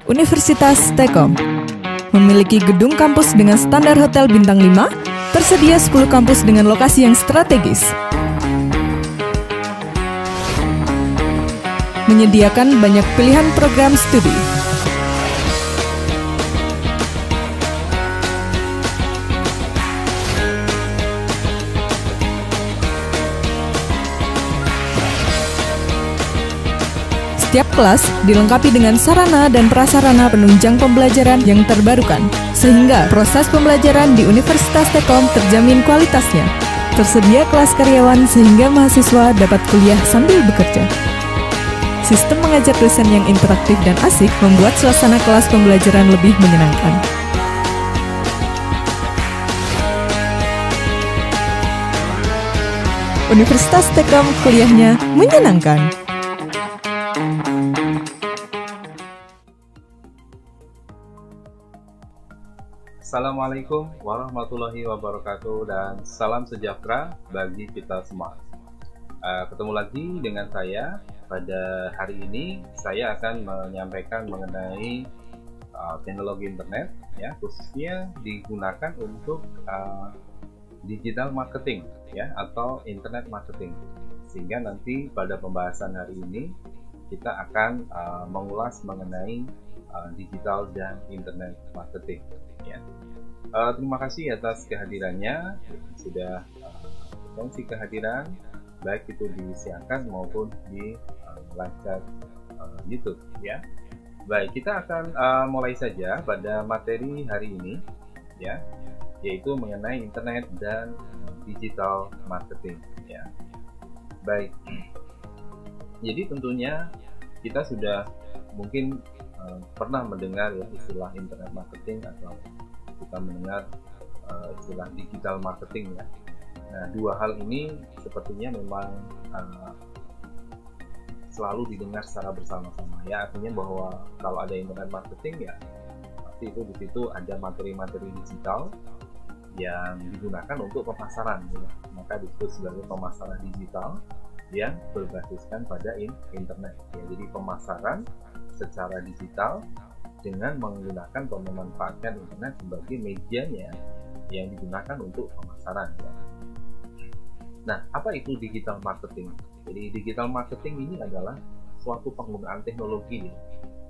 Universitas T-Kom. Memiliki gedung kampus dengan standar hotel bintang 5, tersedia 10 kampus dengan lokasi yang strategis. Menyediakan banyak pilihan program studi. Setiap kelas dilengkapi dengan sarana dan prasarana penunjang pembelajaran yang terbarukan, sehingga proses pembelajaran di Universitas T-Kom terjamin kualitasnya. Tersedia kelas karyawan sehingga mahasiswa dapat kuliah sambil bekerja. Sistem mengajar dosen yang interaktif dan asik membuat suasana kelas pembelajaran lebih menyenangkan. Universitas T-Kom, kuliahnya menyenangkan. Assalamualaikum warahmatullahi wabarakatuh dan salam sejahtera bagi kita semua. Ketemu lagi dengan saya. Pada hari ini saya akan menyampaikan mengenai teknologi internet, ya, khususnya digunakan untuk digital marketing, ya, atau internet marketing. Sehingga nanti pada pembahasan hari ini kita akan mengulas mengenai digital dan internet marketing, ya. Terima kasih atas kehadirannya, sudah berfungsi kehadiran baik itu disiarkan maupun di live chat YouTube, ya. Baik, kita akan mulai saja pada materi hari ini, ya, yaitu mengenai internet dan digital marketing, ya. Baik, jadi tentunya kita sudah mungkin pernah mendengar ya istilah internet marketing atau kita mendengar istilah digital marketing, ya. Nah, dua hal ini sepertinya memang selalu didengar secara bersama-sama, ya. Artinya bahwa kalau ada internet marketing, ya pasti itu di situ ada materi-materi digital yang digunakan untuk pemasaran, ya. Maka disebut sebagai pemasaran digital yang berbasiskan pada internet, ya. Jadi pemasaran secara digital dengan menggunakan atau memanfaatkan internet sebagai medianya yang digunakan untuk pemasaran, ya. Nah, apa itu digital marketing? Jadi digital marketing ini adalah suatu penggunaan teknologi,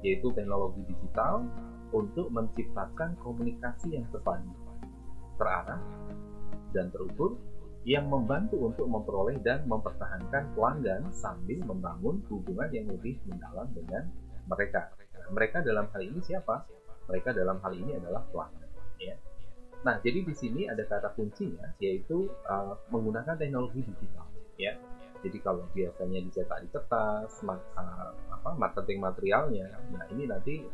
yaitu teknologi digital untuk menciptakan komunikasi yang terpadu, terarah, dan terukur yang membantu untuk memperoleh dan mempertahankan pelanggan sambil membangun hubungan yang lebih mendalam dengan mereka. Mereka dalam hal ini siapa? Mereka dalam hal ini adalah pelanggan, ya. Nah, jadi di sini ada kata kuncinya, yaitu menggunakan teknologi digital, ya. Jadi kalau biasanya dicetak di kertas, marketing materialnya, nah ini nanti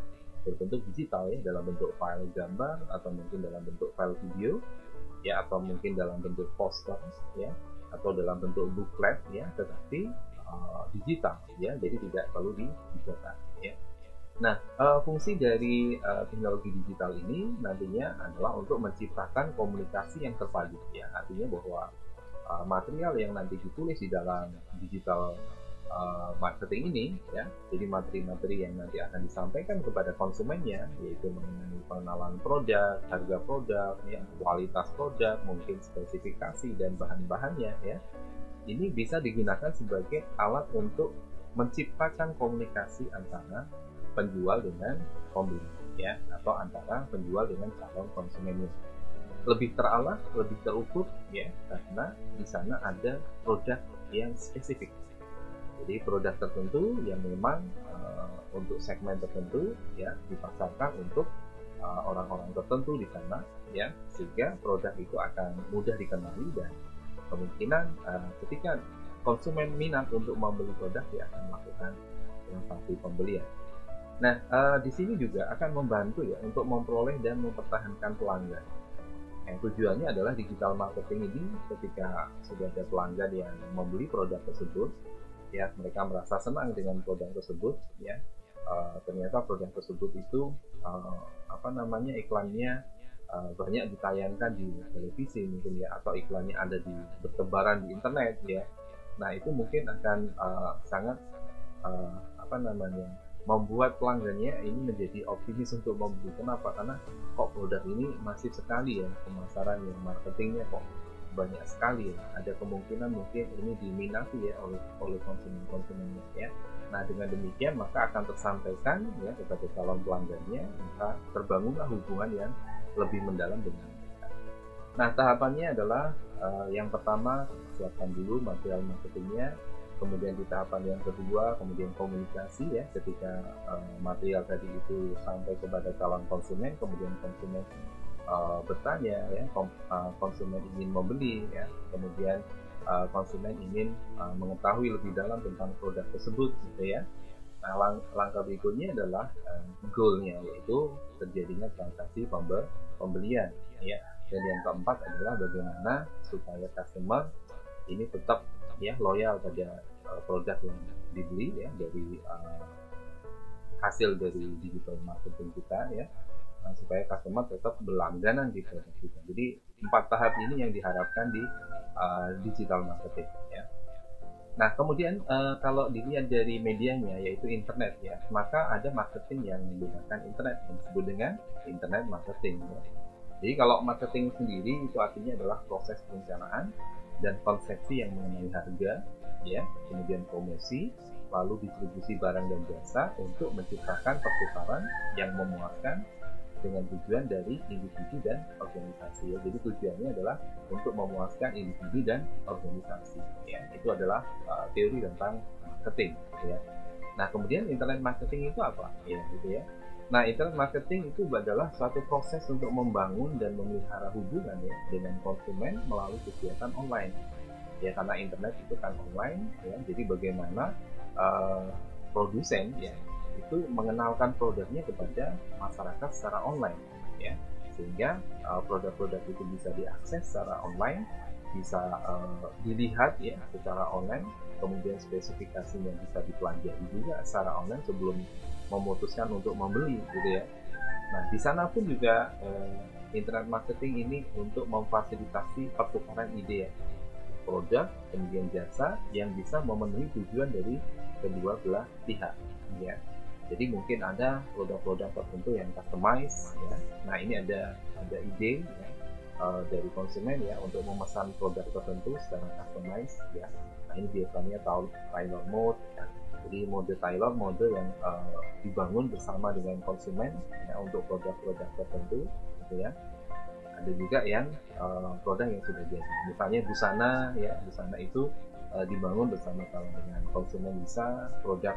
berbentuk digital, ya, dalam bentuk file gambar atau mungkin dalam bentuk file video, ya, atau mungkin dalam bentuk poster, ya, atau dalam bentuk booklet, ya, tetapi digital, ya. Jadi tidak perlu dicetak, ya. Nah, fungsi dari teknologi digital ini nantinya adalah untuk menciptakan komunikasi yang terpadu, ya. Artinya bahwa material yang nanti ditulis di dalam digital marketing ini, ya, jadi materi-materi yang nanti akan disampaikan kepada konsumennya, yaitu mengenai pengenalan produk, harga produk, ya, kualitas produk, mungkin spesifikasi dan bahan-bahannya, ya. Ini bisa digunakan sebagai alat untuk menciptakan komunikasi antara penjual dengan pembeli, ya, atau antara penjual dengan calon konsumennya. Lebih terarah, lebih terukur, ya, karena di sana ada produk yang spesifik. Jadi produk tertentu yang memang untuk segmen tertentu, ya, dipasarkan untuk orang-orang tertentu di sana, ya, sehingga produk itu akan mudah dikenali dan kemungkinan ketika konsumen minat untuk membeli produk, dia akan melakukan transaksi pembelian. Nah, di sini juga akan membantu, ya, untuk memperoleh dan mempertahankan pelanggan. Yang tujuannya adalah digital marketing ini ketika sudah ada pelanggan yang membeli produk tersebut, ya, mereka merasa senang dengan produk tersebut, ya. Ternyata produk tersebut itu iklannya banyak ditayangkan di televisi mungkin, ya, atau iklannya ada bertebaran di internet, ya. Nah, itu mungkin akan sangat membuat pelanggannya ini menjadi optimis untuk membeli. Kenapa? Karena kok produk ini masif sekali ya pemasaran yang marketingnya kok banyak sekali ya. Ada kemungkinan mungkin ini diminati ya oleh konsumen-konsumennya ya. Nah dengan demikian maka akan tersampaikan ya kepada calon pelanggannya, maka terbangunlah hubungan yang lebih mendalam dengan mereka. Nah tahapannya adalah yang pertama siapkan dulu material marketingnya, kemudian di tahapan yang kedua kemudian komunikasi ya, ketika material tadi itu sampai kepada calon konsumen, kemudian konsumen bertanya ya, konsumen ingin membeli ya, kemudian konsumen ingin mengetahui lebih dalam tentang produk tersebut gitu ya. Nah langkah berikutnya adalah goalnya, yaitu terjadinya transaksi pembelian ya. Dan yang keempat adalah bagaimana supaya customer ini tetap ya loyal pada produk yang dibeli ya dari hasil dari digital marketing kita ya. Nah, supaya customer tetap berlangganan di produk kita. Jadi 4 tahap ini yang diharapkan di digital marketing ya. Nah kemudian kalau dilihat dari medianya yaitu internet ya, maka ada marketing yang menggunakan internet yang disebut dengan internet marketing ya. Jadi kalau marketing sendiri itu artinya adalah proses perencanaan dan konsepsi yang mengenai harga ya, kemudian promosi, lalu distribusi barang dan jasa untuk menciptakan pertukaran yang memuaskan dengan tujuan dari individu dan organisasi ya. Jadi tujuannya adalah untuk memuaskan individu dan organisasi ya. Itu adalah teori tentang marketing ya. Nah kemudian internet marketing itu apa ya gitu ya. Nah internet marketing itu adalah suatu proses untuk membangun dan memelihara hubungan ya dengan konsumen melalui kegiatan online ya, karena internet itu kan online ya. Jadi bagaimana produsen ya itu mengenalkan produknya kepada masyarakat secara online ya, sehingga produk-produk itu bisa diakses secara online, bisa dilihat ya secara online, kemudian spesifikasinya bisa dipelajari juga secara online sebelum memutuskan untuk membeli gitu ya. Nah di sana pun juga internet marketing ini untuk memfasilitasi pertukaran ide ya, produk kemudian jasa yang bisa memenuhi tujuan dari kedua belah pihak ya. Jadi mungkin ada produk-produk tertentu yang customize ya. Nah ini ada ide ya, dari konsumen ya untuk memesan produk tertentu secara customize ya. Nah ini biasanya tailor mode ya. Jadi mode tailor, mode yang dibangun bersama dengan konsumen ya, untuk produk-produk tertentu gitu ya. Ada juga yang produk yang sudah jadi, misalnya busana ya, busana itu dibangun bersama-sama dengan konsumen, bisa produk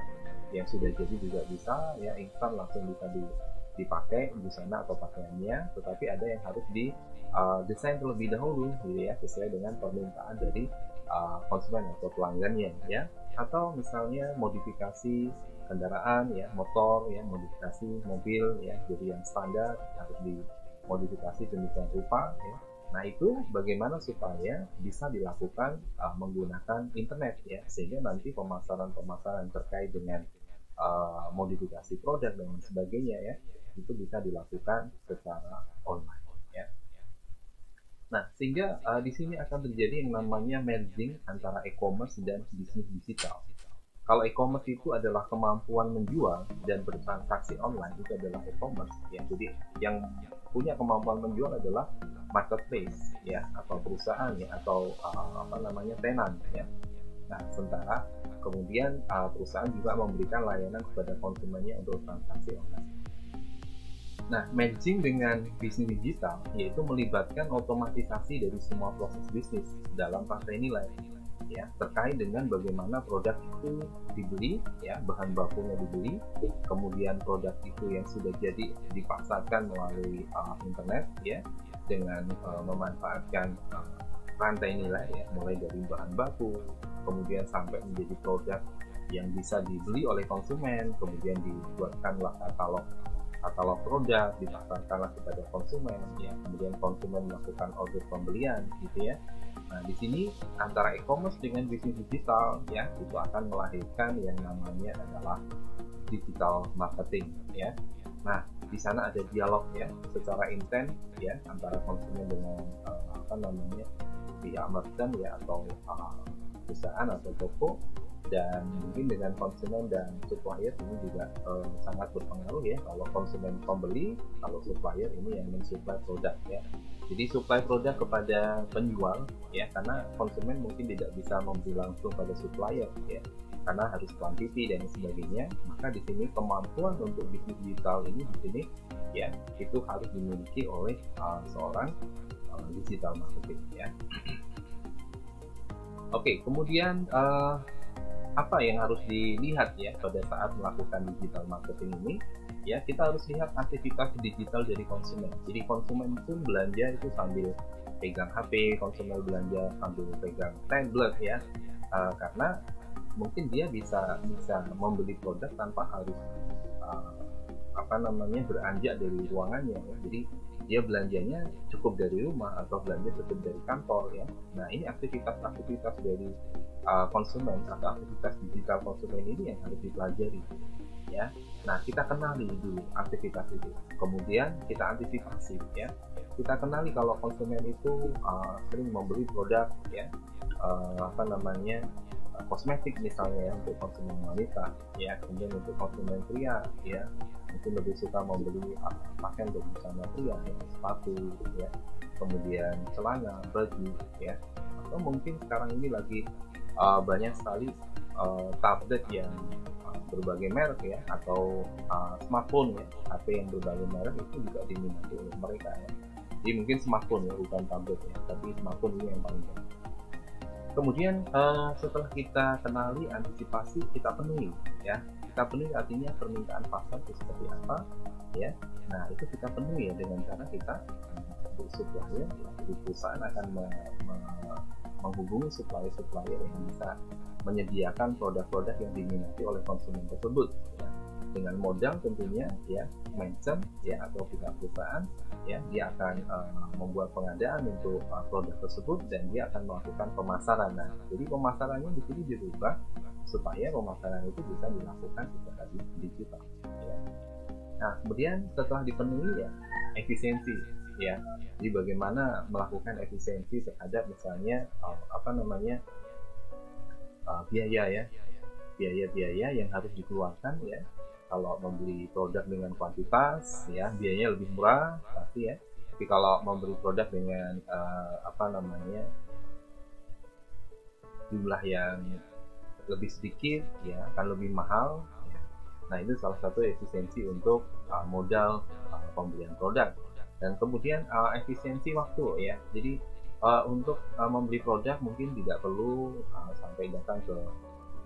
yang sudah jadi juga bisa ya, instan langsung bisa dipakai busana atau pakaiannya, tetapi ada yang harus desain terlebih dahulu gitu ya, sesuai dengan permintaan dari konsumen atau pelanggannya ya. Atau misalnya modifikasi kendaraan ya, motor ya, modifikasi mobil ya, jadi yang standar harus dimodifikasi demikian rupa ya. Nah itu bagaimana supaya bisa dilakukan menggunakan internet ya, sehingga nanti pemasaran terkait dengan modifikasi produk dan sebagainya ya, itu bisa dilakukan secara online ya. Nah sehingga di sini akan terjadi yang namanya merging antara e-commerce dan bisnis digital. Kalau e-commerce itu adalah kemampuan menjual dan bertransaksi online, itu adalah e-commerce ya. Jadi yang punya kemampuan menjual adalah marketplace ya, atau perusahaan ya, atau tenan ya. Nah sementara kemudian perusahaan juga memberikan layanan kepada konsumennya untuk transaksi online. Nah, merging dengan bisnis digital yaitu melibatkan otomatisasi dari semua proses bisnis dalam rantai nilai ya, terkait dengan bagaimana produk itu dibeli ya, bahan bakunya dibeli, kemudian produk itu yang sudah jadi dipasarkan melalui internet ya, dengan memanfaatkan rantai nilai ya, mulai dari bahan baku kemudian sampai menjadi produk yang bisa dibeli oleh konsumen, kemudian dibuatkanlah katalog produk, dipasarkanlah kepada konsumen ya, kemudian konsumen melakukan order pembelian gitu ya. Nah di sini antara e-commerce dengan bisnis digital ya, itu akan melahirkan yang namanya adalah digital marketing ya. Nah di sana ada dialog ya secara intens ya antara konsumen dengan pihak merchant ya, atau perusahaan atau toko Dan mungkin dengan konsumen dan supplier ini juga sangat berpengaruh ya. Kalau konsumen pembeli, kalau supplier ini yang mensuplai produk ya. Jadi supply produk kepada penjual ya, karena konsumen mungkin tidak bisa membeli langsung pada supplier ya, karena harus quantity dan sebagainya. Maka di sini kemampuan untuk bisnis digital ini di sini ya, itu harus dimiliki oleh seorang digital marketing ya. Oke, kemudian apa yang harus dilihat ya pada saat melakukan digital marketing ini ya, kita harus lihat aktivitas digital dari konsumen. Jadi konsumen itu belanja itu sambil pegang HP, konsumen belanja sambil pegang tablet ya, karena mungkin dia bisa membeli produk tanpa harus beranjak dari ruangannya ya. Jadi dia belanjanya cukup dari rumah atau belanja cukup dari kantor ya. Nah, ini aktivitas dari konsumen atau aktivitas digital konsumen ini yang harus dipelajari ya. Nah, kita kenali dulu aktivitas itu, kemudian kita antisipasi ya. Kita kenali kalau konsumen itu sering membeli produk ya, kosmetik misalnya ya, untuk konsumen wanita ya, kemudian untuk konsumen pria ya, mungkin lebih suka membeli pakaian untuk busana pria ya, sepatu ya, kemudian celana, baju ya, atau mungkin sekarang ini lagi banyak sekali tablet yang berbagai merek ya, atau smartphone ya, HP yang berbagai merek itu juga diminati oleh mereka ya. Jadi mungkin smartphone ya, bukan tablet ya, tapi smartphone ini yang paling banyak. Kemudian setelah kita kenali, antisipasi, kita penuhi ya. Kita penuhi artinya permintaan pasar itu seperti apa ya. Nah, itu kita penuhi ya dengan cara kita supplier ya. Jadi perusahaan akan menghubungi supplier yang bisa menyediakan produk-produk yang diminati oleh konsumen tersebut ya. Dengan modal tentunya ya, merchant ya, atau pihak perusahaan ya, dia akan membuat pengadaan untuk produk tersebut dan dia akan melakukan pemasaran. Nah, jadi pemasarannya di sini dirubah supaya pemasaran itu bisa dilakukan secara digital ya. Nah, kemudian setelah dipenuhi ya, efisiensi ya. Jadi bagaimana melakukan efisiensi terhadap misalnya biaya yang harus dikeluarkan ya. Kalau membeli produk dengan kuantitas ya, biayanya lebih murah pasti ya. Tapi kalau membeli produk dengan jumlah yang lebih sedikit ya, akan lebih mahal ya. Nah, itu salah satu efisiensi untuk modal pembelian produk. Dan kemudian efisiensi waktu ya. Jadi untuk membeli produk mungkin tidak perlu sampai datang ke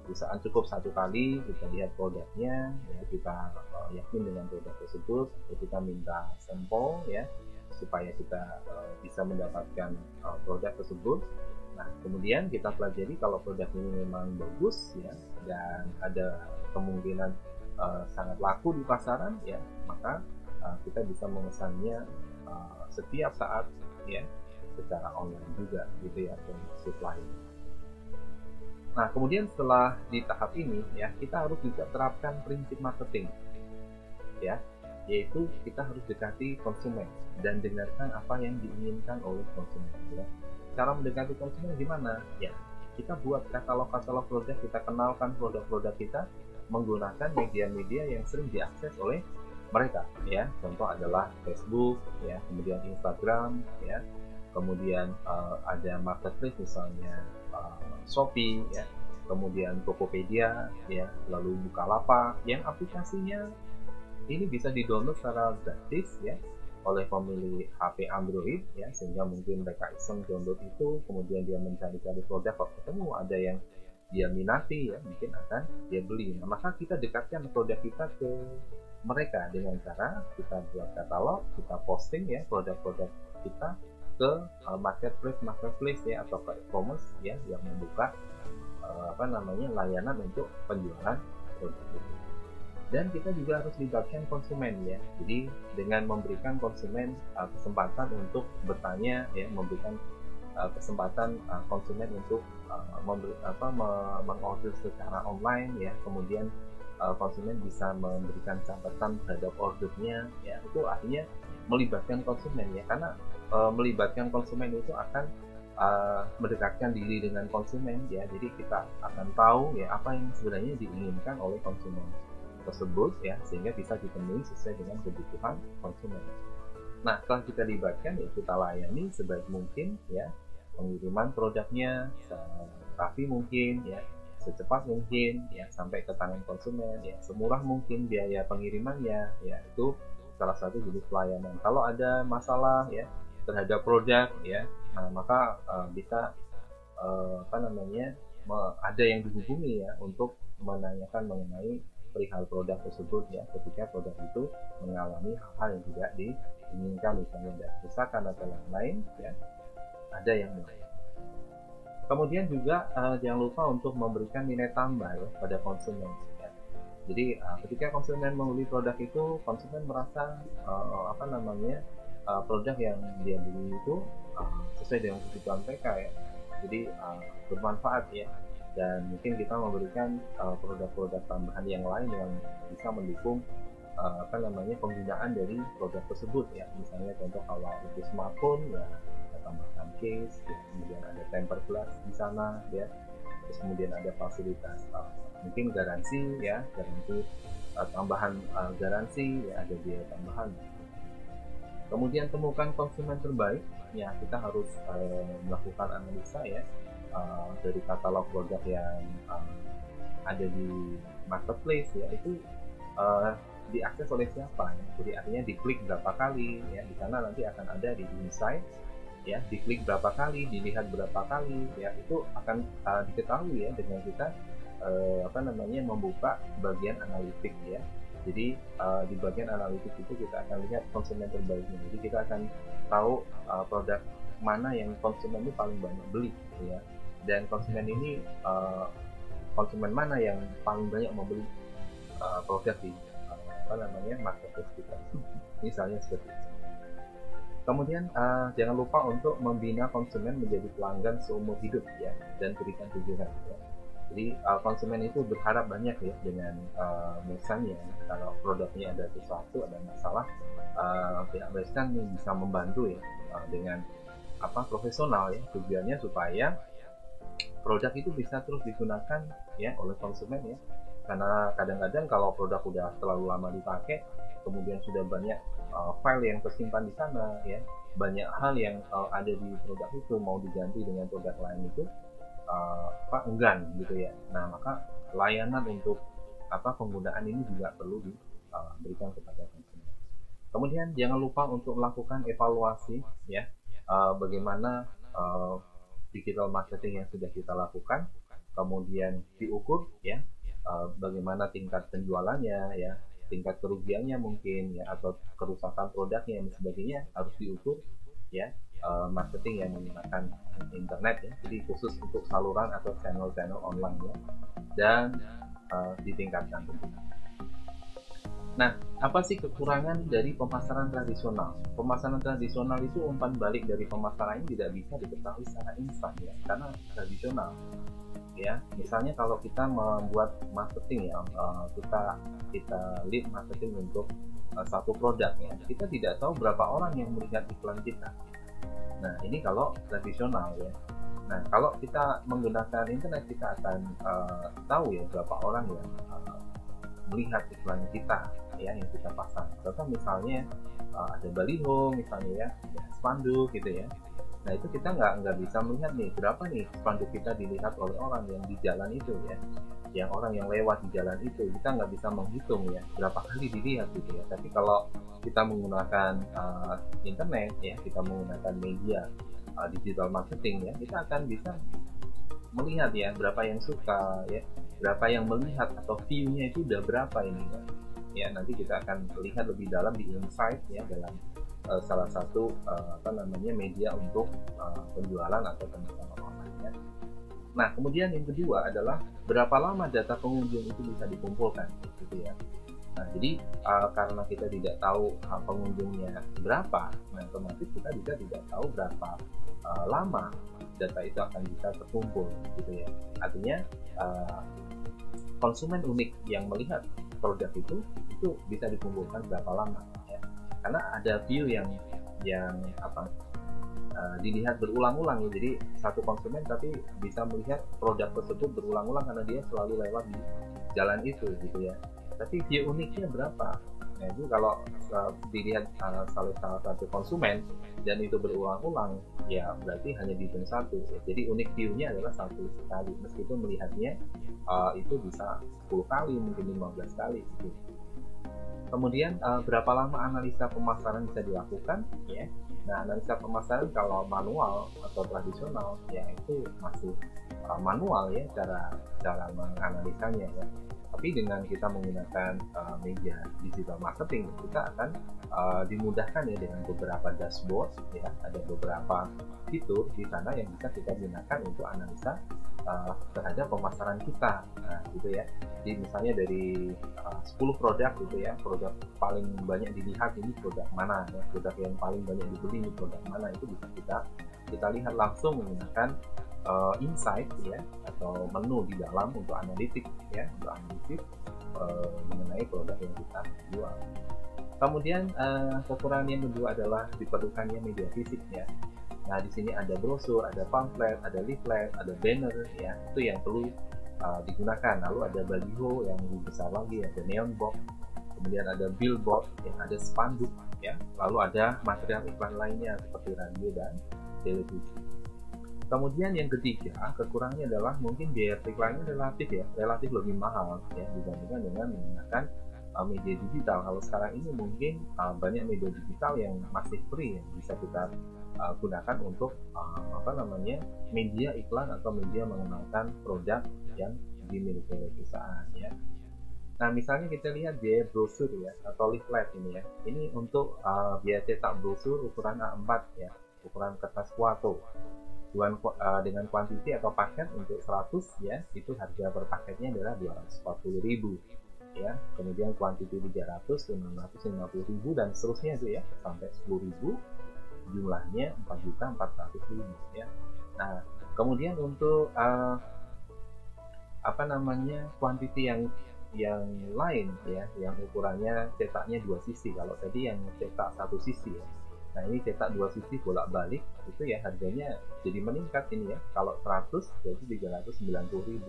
perusahaan, cukup satu kali kita lihat produknya ya, kita yakin dengan produk tersebut, atau kita minta sampel ya, supaya kita bisa mendapatkan produk tersebut. Nah, kemudian kita pelajari kalau produk ini memang bagus ya, dan ada kemungkinan sangat laku di pasaran ya, maka kita bisa memesannya setiap saat ya, secara online juga gitu ya, ke supplier. Nah, kemudian setelah di tahap ini ya, kita harus juga terapkan prinsip marketing ya, yaitu kita harus dekati konsumen dan dengarkan apa yang diinginkan oleh konsumen ya. Cara mendekati konsumen gimana ya? Kita buat katalog produk, kita kenalkan produk-produk kita menggunakan media-media yang sering diakses oleh mereka ya. Contoh adalah Facebook ya, kemudian Instagram ya, kemudian ada marketplace misalnya Shopee ya, kemudian Tokopedia ya, lalu Bukalapak yang aplikasinya ini bisa di-download secara gratis ya oleh pemilik HP Android ya, sehingga mungkin mereka iseng download itu, kemudian dia mencari-cari produk, kalau ketemu ada yang dia minati ya, mungkin akan dia beli. Nah, maka kita dekatkan produk kita ke mereka dengan cara kita buat katalog, kita posting ya produk-produk kita ke marketplace ya, atau ke e-commerce ya, yang membuka layanan untuk penjualan produk itu. Dan kita juga harus libatkan konsumen ya. Jadi dengan memberikan konsumen kesempatan untuk bertanya ya, memberikan kesempatan konsumen untuk mengorder secara online ya, kemudian konsumen bisa memberikan catatan terhadap ordernya ya, itu artinya melibatkan konsumen ya, karena melibatkan konsumen itu akan mendekatkan diri dengan konsumen ya, jadi kita akan tahu ya apa yang sebenarnya diinginkan oleh konsumen tersebut ya, sehingga bisa dipenuhi sesuai dengan kebutuhan konsumen. Nah, setelah kita libatkan ya kita layani sebaik mungkin ya, pengiriman produknya rapi mungkin ya, secepat mungkin ya, sampai ke tangan konsumen ya, semurah mungkin biaya pengirimannya ya, itu salah satu jenis pelayanan. Kalau ada masalah ya terhadap produk ya, nah maka bisa ada yang dihubungi ya untuk menanyakan mengenai perihal produk tersebut ya, ketika produk itu mengalami hal-hal yang tidak diinginkan, misalnya ada kerusakan atau lain-lain ya, ada yang lain. Kemudian juga jangan lupa untuk memberikan nilai tambah ya pada konsumen ya. Jadi ketika konsumen membeli produk itu, konsumen merasa produk yang dia beli itu sesuai dengan kebutuhan mereka ya, jadi bermanfaat ya, dan mungkin kita memberikan produk-produk tambahan yang lain yang bisa mendukung penggunaan dari produk tersebut ya. Misalnya contoh kalau itu smartphone ya, kita tambahkan case ya, kemudian ada tempered glass di sana ya, terus kemudian ada fasilitas mungkin garansi ya, garansi tambahan garansi ya, ada biaya tambahan. Kemudian temukan konsumen terbaik ya, kita harus melakukan analisa ya dari katalog produk yang ada di marketplace ya, itu diakses oleh siapa ya. Jadi artinya diklik berapa kali ya, di sana nanti akan ada di insight ya, diklik berapa kali, dilihat berapa kali ya, itu akan diketahui ya dengan kita membuka bagian analitik ya. Jadi di bagian analitik itu kita akan lihat konsumen terbaiknya. Jadi kita akan tahu produk mana yang konsumen itu paling banyak beli gitu ya, dan konsumen ini konsumen mana yang paling banyak membeli produk di marketplace kita, misalnya seperti itu. Kemudian jangan lupa untuk membina konsumen menjadi pelanggan seumur hidup ya, dan berikan tujuan ya. Jadi konsumen itu berharap banyak ya dengan misalnya kalau produknya ada sesuatu, ada masalah, pihak Besan bisa membantu ya dengan profesional ya, tujuannya supaya produk itu bisa terus digunakan ya oleh konsumen ya. Karena kadang-kadang kalau produk udah terlalu lama dipakai, kemudian sudah banyak file yang tersimpan di sana ya, banyak hal yang ada di produk itu mau diganti dengan produk lain itu enggan gitu ya. Nah, maka layanan untuk penggunaan ini juga perlu diberikan kepada konsumen. Kemudian jangan lupa untuk melakukan evaluasi ya, bagaimana digital marketing yang sudah kita lakukan, kemudian diukur ya, bagaimana tingkat penjualannya ya, tingkat kerugiannya mungkin ya, atau kerusakan produknya dan sebagainya harus diukur ya. Marketing yang menggunakan internet ya, jadi khusus untuk saluran atau channel-channel online ya, dan ditingkatkan tentunya. Nah, apa sih kekurangan dari pemasaran tradisional? Pemasaran tradisional itu umpan balik dari pemasaran ini tidak bisa diketahui secara instan ya, karena tradisional ya. Misalnya kalau kita membuat marketing ya, kita lead marketing untuk satu produk ya, kita tidak tahu berapa orang yang melihat iklan kita. Nah, ini kalau tradisional ya. Nah, kalau kita menggunakan internet, kita akan tahu ya berapa orang yang melihat iklan kita ya, yang kita pasang. Contoh misalnya ada baliho misalnya ya, spanduk gitu ya. Nah, itu kita nggak bisa melihat nih berapa nih spanduk kita dilihat oleh orang yang di jalan itu ya, yang orang yang lewat di jalan itu, kita nggak bisa menghitung ya berapa kali dilihat gitu ya. Tapi kalau kita menggunakan internet ya, kita menggunakan media digital marketing ya, kita akan bisa melihat ya berapa yang suka ya, berapa yang melihat atau view-nya itu udah berapa ini ya. Nanti kita akan lihat lebih dalam di insight ya, dalam salah satu media untuk penjualan atau pemasaran online ya. Nah, kemudian yang kedua adalah berapa lama data pengunjung itu bisa dikumpulkan gitu ya. Nah, jadi karena kita tidak tahu pengunjungnya berapa, nah otomatis kita juga tidak tahu berapa lama data itu akan bisa terkumpul gitu ya. Artinya konsumen unik yang melihat produk itu bisa dikumpulkan berapa lama ya. Karena ada view yang dilihat berulang-ulang ya. Jadi satu konsumen tapi bisa melihat produk tersebut berulang-ulang karena dia selalu lewat di jalan itu gitu ya. Tapi view uniknya berapa? Nah itu kalau dilihat salah satu konsumen dan itu berulang-ulang, ya berarti hanya dihitung satu. Jadi unik view-nya adalah satu kali, meskipun melihatnya itu bisa 10 kali, mungkin 15 kali gitu. Kemudian berapa lama analisa pemasaran bisa dilakukan ya? Nah, analisa pemasaran kalau manual atau tradisional ya itu masih manual ya cara menganalisanya ya. Tapi dengan kita menggunakan media digital marketing, kita akan dimudahkan ya dengan beberapa dashboard ya, ada beberapa fitur di sana yang bisa kita gunakan untuk analisa terhadap pemasaran kita. Nah, gitu ya. Jadi misalnya dari 10 produk gitu ya, produk paling banyak dilihat ini produk mana ya, produk yang paling banyak dibeli ini produk mana, itu bisa kita lihat langsung menggunakan insight ya, atau menu di dalam untuk analitik ya, untuk analisis mengenai produk yang kita jual. Kemudian kekurangan yang kedua adalah diperlukannya media fisik ya. Nah, di sini ada brosur, ada pamflet, ada leaflet, ada banner ya, itu yang perlu digunakan. Lalu ada baliho yang lebih besar lagi, ada neon box, kemudian ada billboard, ya, ada spanduk ya, lalu ada material iklan lainnya seperti radio dan televisi. Kemudian yang ketiga, kekurangannya adalah mungkin biaya iklannya relatif lebih mahal ya dibandingkan dengan menggunakan media digital. Kalau sekarang ini mungkin banyak media digital yang masih free yang bisa kita gunakan untuk media iklan atau media mengenalkan produk yang dimiliki oleh perusahaan ya. Nah, misalnya kita lihat biaya brosur ya atau leaflet ini ya. Ini untuk biaya cetak brosur ukuran A4 ya, ukuran kertas kuarto. Dengan kuantiti atau paket untuk 100 ya, itu harga per paketnya adalah 240.000 ya. Kemudian kuantiti 300, 650.000 dan seterusnya itu ya sampai 10.000, jumlahnya 4.400.000 ya. Nah, kemudian untuk kuantiti yang lain ya, yang ukurannya cetaknya 2 sisi. Kalau tadi yang cetak 1 sisi ya, nah ini cetak 2 sisi bolak-balik itu ya harganya jadi meningkat ini ya. Kalau 100 jadi 390.000,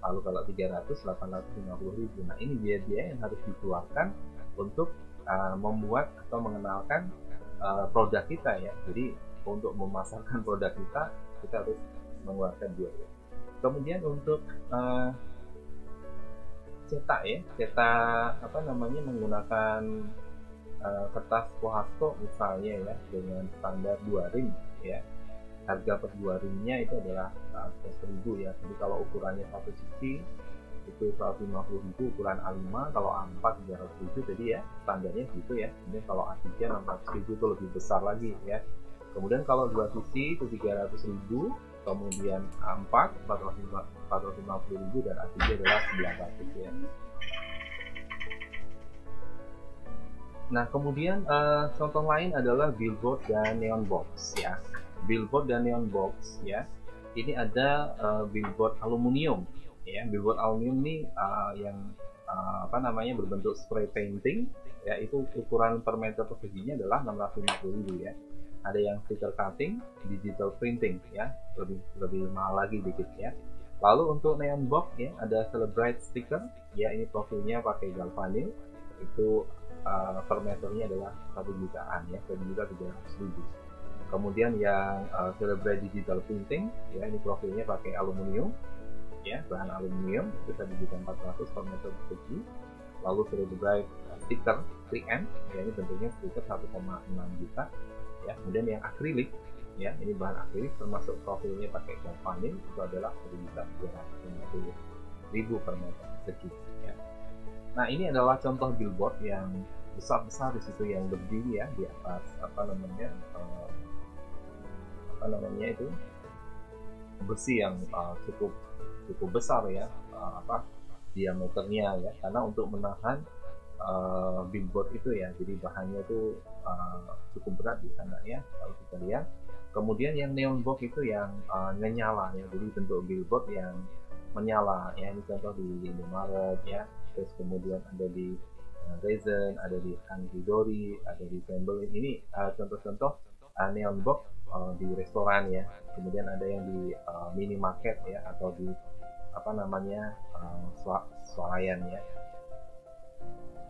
lalu kalau 300 850.000. Nah, ini biaya-biaya yang harus dikeluarkan untuk membuat atau mengenalkan produk kita ya. Jadi untuk memasarkan produk kita harus mengeluarkan biaya. Kemudian untuk cetak menggunakan kertas Kohasko misalnya ya, dengan standar 2 ring ya, harga per 2 ringnya itu adalah 100.000 ya. Jadi kalau ukurannya 1 sisi itu 150.000, ukuran A5, kalau A4 300.000, jadi ya standarnya gitu ya. Kemudian kalau A3 600.000 itu lebih besar lagi ya. Kemudian kalau 2 sisi itu 300.000, kemudian A4 450.000 dan A3 adalah 900 ya. Nah, kemudian contoh lain adalah billboard dan neon box ya. Billboard dan neon box ya. Ini ada billboard aluminium ya. Billboard aluminium ini yang berbentuk spray painting ya, itu ukuran per meter perseginya adalah 650.000 ya. Ada yang sticker cutting, digital printing ya, lebih mahal lagi dikit ya. Lalu untuk neon box ya, ada celebrate sticker ya, ini profilnya pakai galvanil, itu per meternya adalah 1 jutaan ya, 1.300.000. Kemudian yang celebrate digital printing ya, ini profilnya pakai aluminium ya, bahan aluminium, itu 1.400.000 per meter persegi. Lalu celebrate stiker 3M ya, ini bentuknya stiker 1,6 juta ya. Kemudian yang akrilik ya, ini bahan akrilik termasuk profilnya pakai galvanil, itu adalah 1.250.000 per meter persegi ya. Nah, ini adalah contoh billboard yang besar-besar di situ, yang berdiri ya di atas itu besi yang cukup besar ya, diameternya ya, karena untuk menahan billboard itu ya, jadi bahannya itu cukup berat di sana ya kalau kita lihat. Kemudian yang neon box itu yang menyala ya, jadi bentuk billboard yang menyala ya, ini contoh di Indomaret ya. Terus kemudian ada di Raisin, ada di Angridori, ada di Semble. Ini contoh-contoh neon box di restoran ya, kemudian ada yang di minimarket ya, atau di apa namanya swalayan ya.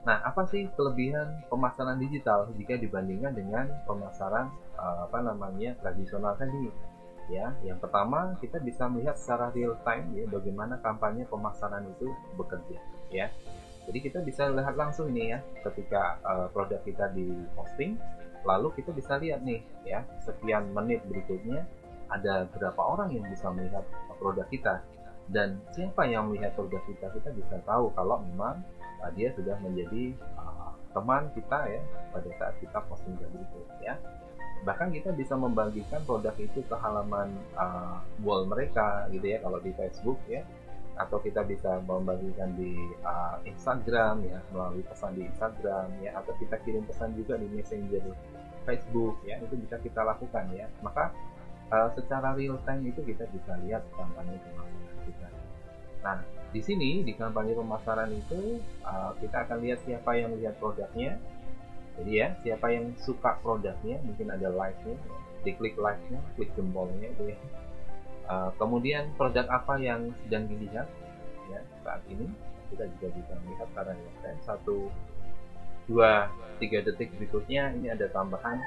Nah, apa sih kelebihan pemasaran digital jika dibandingkan dengan pemasaran tradisional tadi? Ya, yang pertama kita bisa melihat secara real time ya bagaimana kampanye pemasaran itu bekerja ya. Jadi kita bisa lihat langsung ini ya ketika produk kita di posting, lalu kita bisa lihat nih ya sekian menit berikutnya ada berapa orang yang bisa melihat produk kita, dan siapa yang melihat produk kita bisa tahu kalau memang dia sudah menjadi teman kita ya pada saat kita posting tadi itu ya. Bahkan kita bisa membagikan produk itu ke halaman wall mereka gitu ya kalau di Facebook ya, atau kita bisa membagikan di Instagram ya melalui pesan di Instagram ya, atau kita kirim pesan juga di Messenger Facebook ya, itu bisa kita lakukan ya. Maka secara real time itu kita bisa lihat kampanye pemasaran kita. Nah, di sini di kampanye pemasaran itu kita akan lihat siapa yang melihat produknya. Jadi ya, siapa yang suka produknya, mungkin ada like-nya, diklik like-nya, klik jempolnya itu ya. Kemudian produk apa yang sedang dilihat ya saat ini, kita juga bisa melihat secara real time. 1, 2, 3 detik berikutnya ini ada tambahan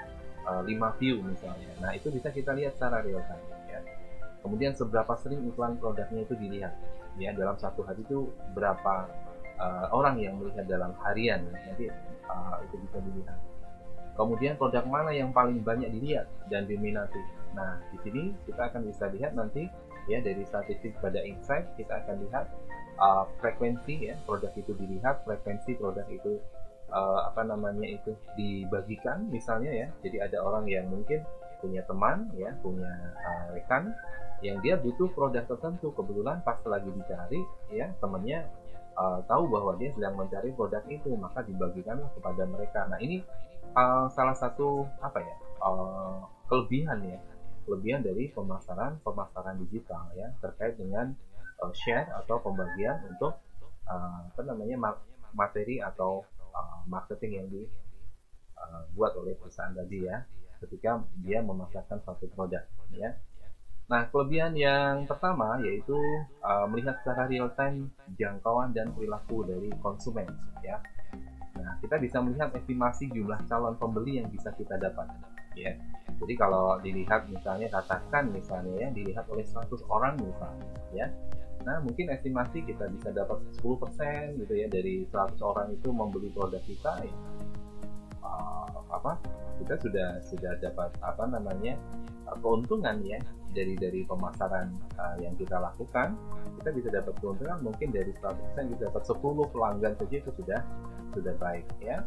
5 view misalnya. Nah, itu bisa kita lihat secara real time ya. Kemudian seberapa sering iklan produknya itu dilihat ya, dalam satu hari itu berapa orang yang melihat dalam harian ya. Nanti itu bisa dilihat. Kemudian produk mana yang paling banyak dilihat dan diminati. Nah, di sini kita akan bisa lihat nanti ya dari statistik pada insight, kita akan lihat frekuensi ya produk itu dilihat, frekuensi produk itu itu dibagikan misalnya ya. Jadi ada orang yang mungkin punya teman ya, punya rekan yang dia butuh produk tertentu, kebetulan pas lagi dicari ya temannya tahu bahwa dia sedang mencari produk itu, maka dibagikanlah kepada mereka. Nah, ini salah satu kelebihan dari pemasaran digital ya, terkait dengan share atau pembagian untuk materi atau marketing yang dibuat oleh perusahaan tadi ya, ketika dia memasarkan satu produk ya. Nah, kelebihan yang pertama yaitu melihat secara real time jangkauan dan perilaku dari konsumen ya. Nah, kita bisa melihat estimasi jumlah calon pembeli yang bisa kita dapat ya. Jadi kalau dilihat misalnya, katakan misalnya ya dilihat oleh 100 orang misalnya ya. Nah, mungkin estimasi kita bisa dapat 10% gitu ya, dari 100 orang itu membeli produk kita ya. Kita sudah dapat keuntungan ya dari pemasaran yang kita lakukan. Kita bisa dapat keuntungan mungkin dari 100% kita dapat 10 pelanggan saja, itu sudah baik ya.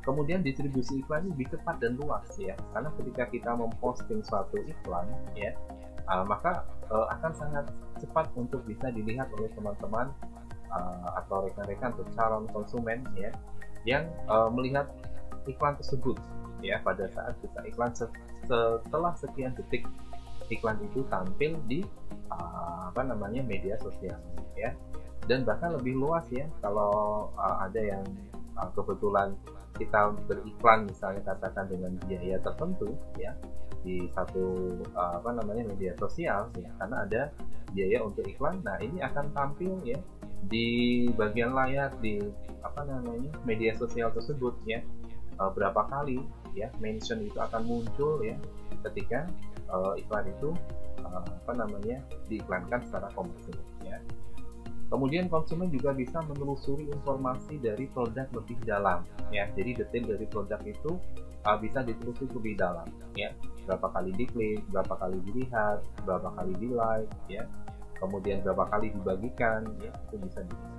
Kemudian distribusi iklan lebih cepat dan luas ya, karena ketika kita memposting suatu iklan ya, maka akan sangat cepat untuk bisa dilihat oleh teman-teman atau rekan-rekan atau calon konsumen ya, yang melihat iklan tersebut ya pada saat kita iklan. Setelah sekian detik iklan itu tampil di media sosial ya, dan bahkan lebih luas ya kalau ada yang kebetulan kita beriklan misalnya katakan dengan biaya tertentu ya di satu media sosial ya, karena ada biaya untuk iklan. Nah, ini akan tampil ya di bagian layar di media sosial tersebut ya, berapa kali ya mention itu akan muncul ya ketika iklan itu diiklankan secara komersil ya. Kemudian konsumen juga bisa menelusuri informasi dari produk lebih dalam ya. Jadi detail dari produk itu bisa ditelusuri lebih dalam ya. Berapa kali diklik, berapa kali dilihat, berapa kali di like ya. Kemudian berapa kali dibagikan ya, itu bisa dilihat.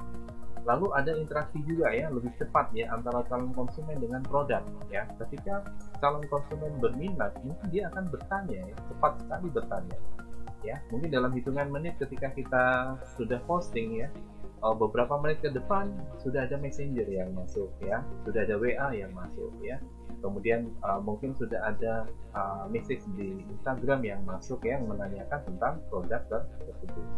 Lalu ada interaksi juga ya, lebih cepat ya antara calon konsumen dengan produk ya. Ketika calon konsumen berminat, mungkin dia akan bertanya ya, cepat sekali bertanya ya. Mungkin dalam hitungan menit ketika kita sudah posting ya, beberapa menit ke depan sudah ada Messenger yang masuk ya, sudah ada WA yang masuk ya. Kemudian mungkin sudah ada message di Instagram yang masuk yang menanyakan tentang produk tersebut.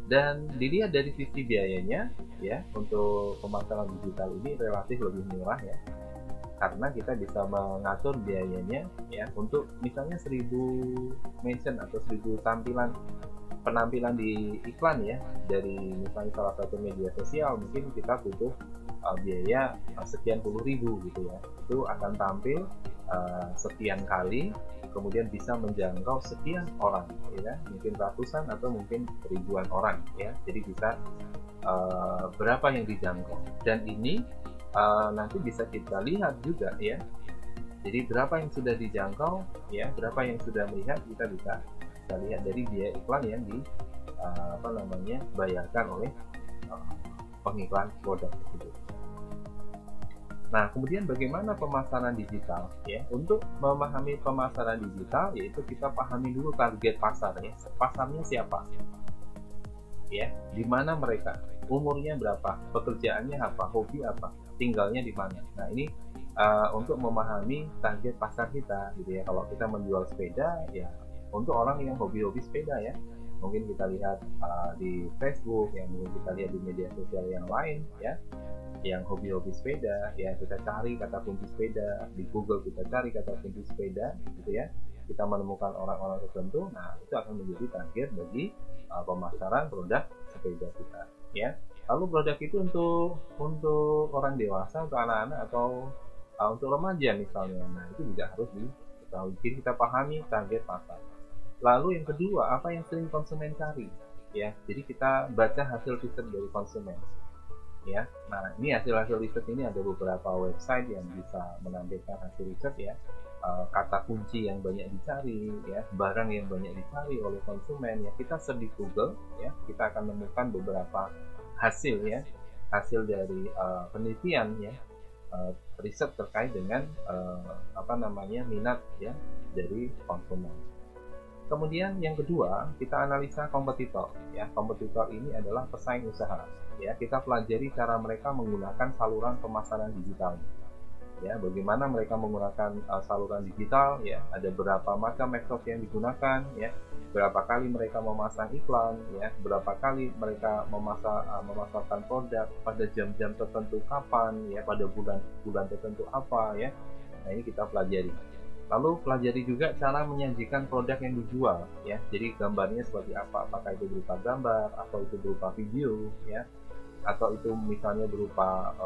Dan dilihat dari sisi biayanya ya, untuk pemasaran digital ini relatif lebih murah ya. karena kita bisa mengatur biayanya ya untuk misalnya 1000 mention atau 1000 penampilan di iklan ya dari misalnya salah satu media sosial, mungkin kita butuh biaya sekian puluh ribu gitu ya. Itu akan tampil sekian kali, kemudian bisa menjangkau sekian orang ya, mungkin ratusan atau mungkin ribuan orang ya. Jadi bisa berapa yang dijangkau, dan ini nanti bisa kita lihat juga ya. Jadi berapa yang sudah dijangkau ya, berapa yang sudah melihat, kita bisa lihat dari biaya iklan yang bayarkan oleh pengiklan produk tersebut. Nah, kemudian bagaimana pemasaran digital ya? Untuk memahami pemasaran digital, yaitu kita pahami dulu target pasarnya. Pasarnya siapa? Ya, di mana mereka? Umurnya berapa? Pekerjaannya apa? Hobi apa? Tinggalnya di mana? Nah, ini untuk memahami target pasar kita gitu ya. Kalau kita menjual sepeda ya untuk orang yang hobi-hobi sepeda ya. Mungkin kita lihat di Facebook, yang mungkin kita lihat di media sosial yang lain ya, yang hobi-hobi sepeda ya, kita cari kata kunci sepeda di Google, kita cari kata kunci sepeda gitu ya, kita menemukan orang-orang tertentu. Nah, itu akan menjadi target bagi pemasaran produk sepeda kita ya. Lalu produk itu untuk orang dewasa, untuk anak-anak, atau untuk remaja misalnya. Nah, itu juga harus diketahui. Jadi kita pahami target pasar. Lalu yang kedua, apa yang sering konsumen cari ya. Jadi kita baca hasil riset dari konsumen ya. Nah, ini hasil riset ini ada beberapa website yang bisa menampilkan hasil riset ya, kata kunci yang banyak dicari ya, barang yang banyak dicari oleh konsumen ya. Kita search di Google ya, kita akan menemukan beberapa hasil ya, hasil dari penelitian ya, riset terkait dengan minat ya dari konsumen. Kemudian yang kedua, kita analisa kompetitor ya. Kompetitor ini adalah pesaing usaha ya. Kita pelajari cara mereka menggunakan saluran pemasaran digital ya, bagaimana mereka menggunakan saluran digital ya, ada berapa macam metode yang digunakan ya, berapa kali mereka memasang iklan ya, berapa kali mereka memasarkan produk, pada jam-jam tertentu kapan ya, pada bulan tertentu apa ya. Nah, ini kita pelajari. Lalu pelajari juga cara menyajikan produk yang dijual ya. Jadi gambarnya seperti apa? Apakah itu berupa gambar, atau itu berupa video ya, atau itu misalnya berupa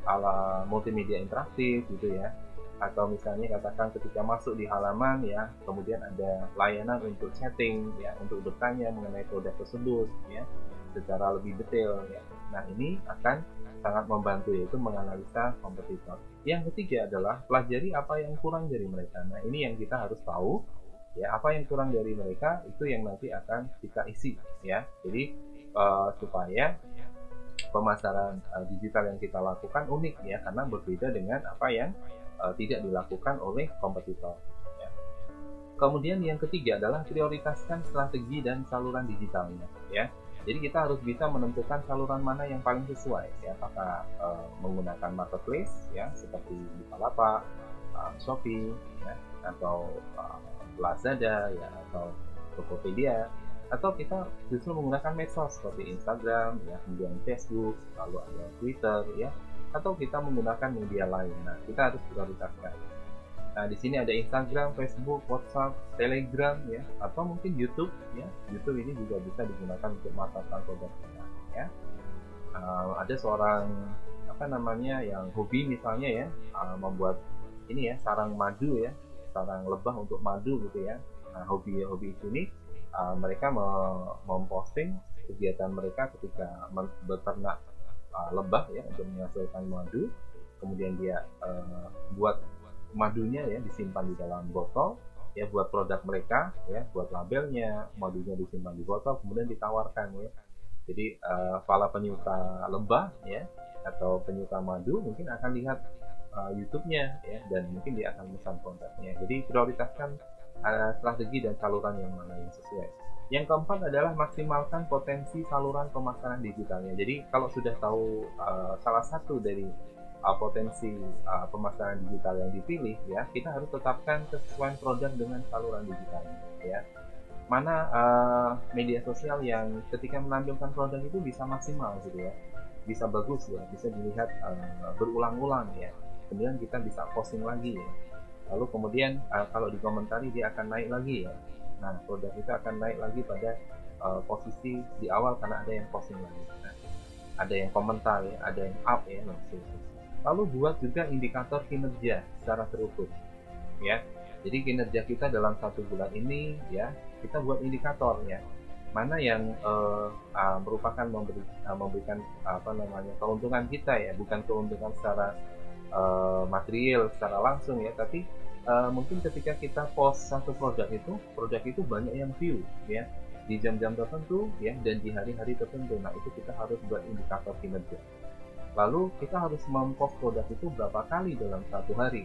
ala multimedia interaktif gitu ya. Atau misalnya katakan ketika masuk di halaman ya, kemudian ada layanan untuk chatting ya, untuk bertanya mengenai produk tersebut ya secara lebih detail ya. Nah, ini akan sangat membantu, yaitu menganalisa kompetitor. Yang ketiga adalah pelajari apa yang kurang dari mereka. Nah, ini yang kita harus tahu ya, apa yang kurang dari mereka itu yang nanti akan kita isi ya. Jadi supaya pemasaran digital yang kita lakukan unik ya, karena berbeda dengan apa yang tidak dilakukan oleh kompetitor ya. Kemudian yang ketiga adalah prioritaskan strategi dan saluran digitalnya ya. Jadi kita harus bisa menentukan saluran mana yang paling sesuai ya, apakah menggunakan marketplace ya seperti Bukalapak, Shopee ya, atau Lazada ya, atau Tokopedia, atau kita justru menggunakan medsos seperti Instagram ya, kemudian Facebook, lalu ada Twitter ya, atau kita menggunakan media lain. Nah, kita harus prioritaskan. Nah, di sini ada Instagram, Facebook, WhatsApp, Telegram ya, atau mungkin YouTube ya. YouTube ini juga bisa digunakan untuk memasarkan produk kita ya. Ada seorang yang hobi misalnya ya, membuat ini ya, sarang madu ya, sarang lebah untuk madu gitu ya. Nah, hobi ini mereka memposting kegiatan mereka ketika beternak lebah ya untuk menghasilkan madu. Kemudian dia buat madunya ya, disimpan di dalam botol ya, buat produk mereka ya, buat labelnya, madunya disimpan di botol, kemudian ditawarkan ya. Jadi para penyuka lebah ya, atau penyuka madu mungkin akan lihat YouTube-nya ya, dan mungkin dia akan pesan produknya. Jadi prioritaskan strategi dan saluran yang mana yang sesuai. Yang keempat adalah maksimalkan potensi saluran pemasaran digitalnya. Jadi kalau sudah tahu salah satu dari potensi pemasaran digital yang dipilih ya, kita harus tetapkan kesesuaian produk dengan saluran digitalnya ya. Mana media sosial yang ketika menampilkan produk itu bisa maksimal gitu ya, bisa bagus ya, bisa dilihat berulang-ulang ya. kemudian kita bisa posting lagi ya. Lalu kemudian kalau dikomentari dia akan naik lagi ya. Nah, produk itu akan naik lagi pada posisi di awal karena ada yang posting lagi. Nah, ada yang komentar ya, ada yang up ya, maksudnya. Lalu buat juga indikator kinerja secara terukur ya. Jadi kinerja kita dalam 1 bulan ini ya, kita buat indikator ya. Mana yang merupakan memberikan keuntungan kita ya, bukan keuntungan secara material secara langsung ya, tapi mungkin ketika kita post satu produk itu banyak yang view ya di jam-jam tertentu ya, dan di hari-hari tertentu. Nah, itu kita harus buat indikator kinerja. Lalu kita harus mempost produk itu berapa kali dalam 1 hari